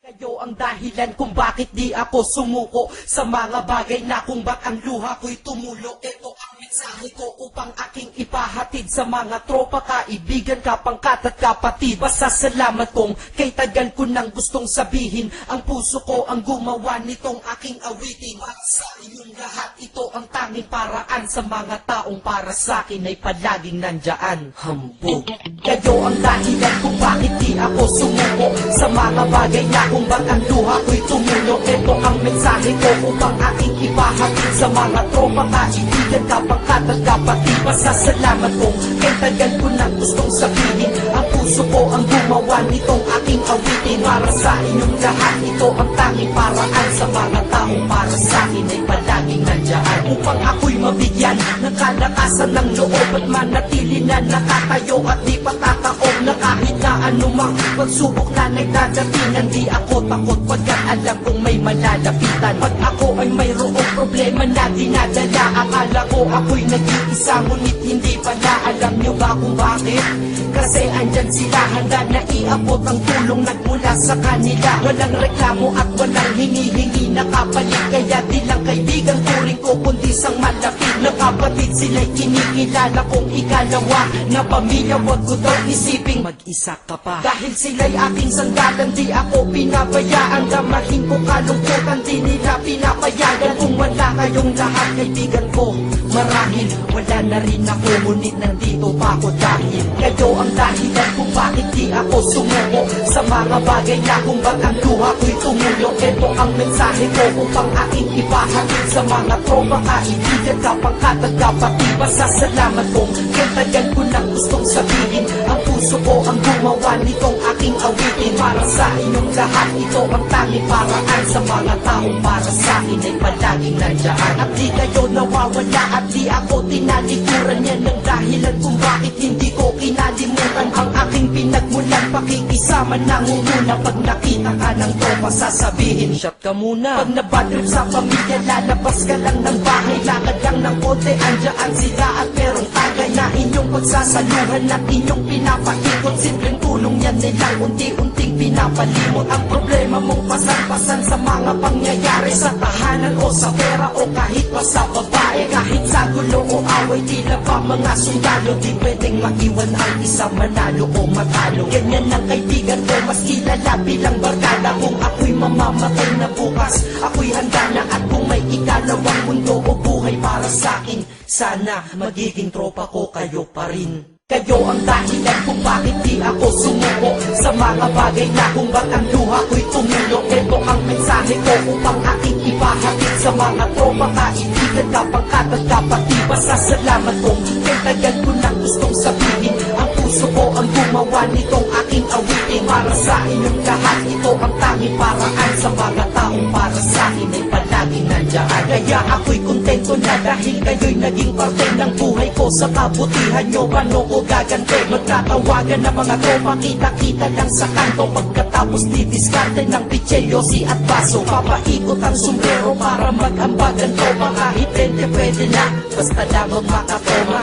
Kayo ang dahilan kung bakit di ako sumuko sa mga bagay na kung ba't ang luha ko'y tumulo. Ito ang mensahe ko upang aking ipahatid sa mga tropa, kaibigan, kapangkat at kapatid. Basta salamat kong kay tagal ko nang gustong sabihin. Ang puso ko ang gumawa nitong aking awitin. At sa inyong lahat, ito ang tanging paraan sa mga taong para sa akin ay palaging nandyan. Hambog. Kayo ang dahilan kung bakit di ako sumuko sa mga bagay na kung ba't ang luha ko'y tumulo. Ito ang mensahe ko upang aking ipahatid sa mga tropa, kaibigan, kapangkat at kapatid. Pasasalamat kong kay tagal ko nang gustong sabihin. Ang puso ko ang gumawa nitong aking awitin. Para sa inyong lahat, ito ang tanging paraan sa mga taong para sa akin ay palaging nandyan. Upang ako'y mabigyan ng kalakasan ng loob at manatili na nakatayo at di patataob na kahit na anumang pagsubok na nagdadatingan. Di ako takot pagkat alam kong may malalapitan. Pag ako ay mayroong problema na dinadala, akala ko ako'y nag-iisa, ngunit hindi pala. Alam nyo ba kung bakit? Kasi andyan sila, handa na iabot ang tulong nagmula sa kanila. Walang reklamo at walang hinihingi na kapalit. Kaya di lang kaibigan turing ko kundi sang malapit na kapatid. Sila'y kinikilala kong ikalawa na pamilya. Wag ko daw isiping mag-isa ka pa. Dahil sila'y aking sanggalan, di ako pinabayaan. Damahin ko kalungkutan, di nila pinapayagan. Kung wala kayong lahat kaibigan ko, marahil wala na rin ako. Ngunit nandito pa ako dahil kayo ang dahilan kung bakit di ako sumuko sa mga bagay na kung ba't ang luha ko'y tumulo. Ito ang mensahe ko upang aking ipahatid sa mga tropa, kaibigan, kapangkat at kapatid. Pasasalamat kong kay tagal ko nang gustong sabihin. Ang puso ko ang gumawa nitong aking awitin. Para sa inyong lahat, ito ang tanging paraan sa mga taong para sa akin ay palaging nandyan. At di kayo nawawala at di ako tinalikuran. Yan ang dahilan kung bakit hindi ko kinalimutan ang aking pinagmulan. Pakikisama nangunguna pag nakita ka ng tropa, sasabihin shot ka muna. Pag nabadrip sa pamilya, lalabas ka lang ng bahay. Lakad lang ng konti, andyan sila at merong tagay na inyong pagsasaluhan at inyong pinapaikot. Simpleng tulong yan nilang unti-unting pinapalimot ang problema mong pasan-pasan sa mga pangyayari sa tahanan o sa pera o kahit pa sa babae. Kahit sa gulo o away, tila pa mga sundalo, di pwedeng maiwan ang isa, manalo o matalo. Ganyan ang kaibigan ko, mas kilala bilang barkada. Kung ako'y mamamatay na bukas, ako'y handa na. At kung may ikalawang mundo o buhay para sa'kin, sana magiging tropa ko kayo pa rin. Kayo ang dahilan kung bakit di ako sumuko sa mga bagay na kung ba't ang luha ko'y tumulo. Ito ang mensahe ko upang aking ipahatid sa mga tropa, kaibigan, kapangkat at kapatid. Pasasalamat kong kay tagal ko nang gustong sabihin. Ang puso ko ang gumawa nitong aking awitin. Para sa inyong lahat, ito ang tanging paraan sa mga taong para sa akin ay palaging nandyan. Kaya ako'y kontento na dahil kayo'y naging parte ng buhay ko. Sa kabutihan nyo, paano ko gagante? Magtatawagan ng mga tropa, kita-kita lang sa kanto. Pagkatapos didiskarte ng pitselyosi at baso. Papaikot ang sombrero para mag-ambagan tropa. Kahit 20 pwede na, basta lamang makatoma.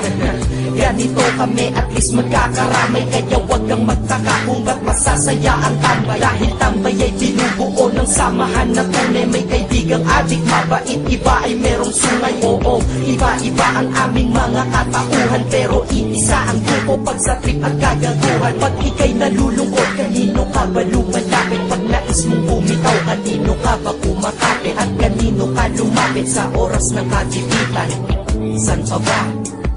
Ganito kami, at least magkakaramay. Kaya wag kang magtaka kung ba't masasaya ang tambay. Dahil tambay ay binubuo ng samahan na tunay. May kaibigang adik, mabait, iba ay merong sungay. Oo, iba-iba ang aming mga katauhan, pero iisa ang grupo pag sa trip at kagaguhan. Pag ika'y nalulungkot, kanino ka ba lumalapit? Pag nais mong bumitaw, kanino ka ba kumakapit? At kanino ka lumapit sa oras ng kagipitan? San pa ba?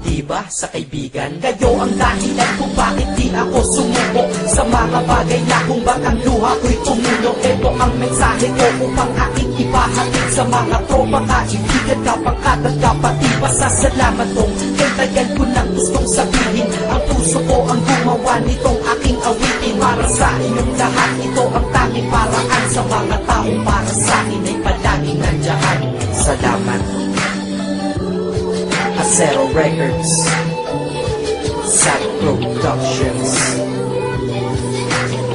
Diba sa kaibigan? Kayo ang dahilan kung bakit di ako sumuko sa mga bagay na kung ba't ang luha ko'y tumulo. Ito ang mensahe ko upang aking ipahatid sa mga tropa, kaibigan, kapangkat at kapatid. Pasasalamat kong kay tagal ko nang gustong sabihin. Ang puso ko ang gumawa nitong aking awitin. Para sa inyong lahat, ito ang tanging paraan sa mga taong para sa akin ay palaging nandyan. Salamat. Acero Records, Sad Productions,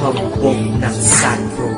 Hambog ng Sad Pro.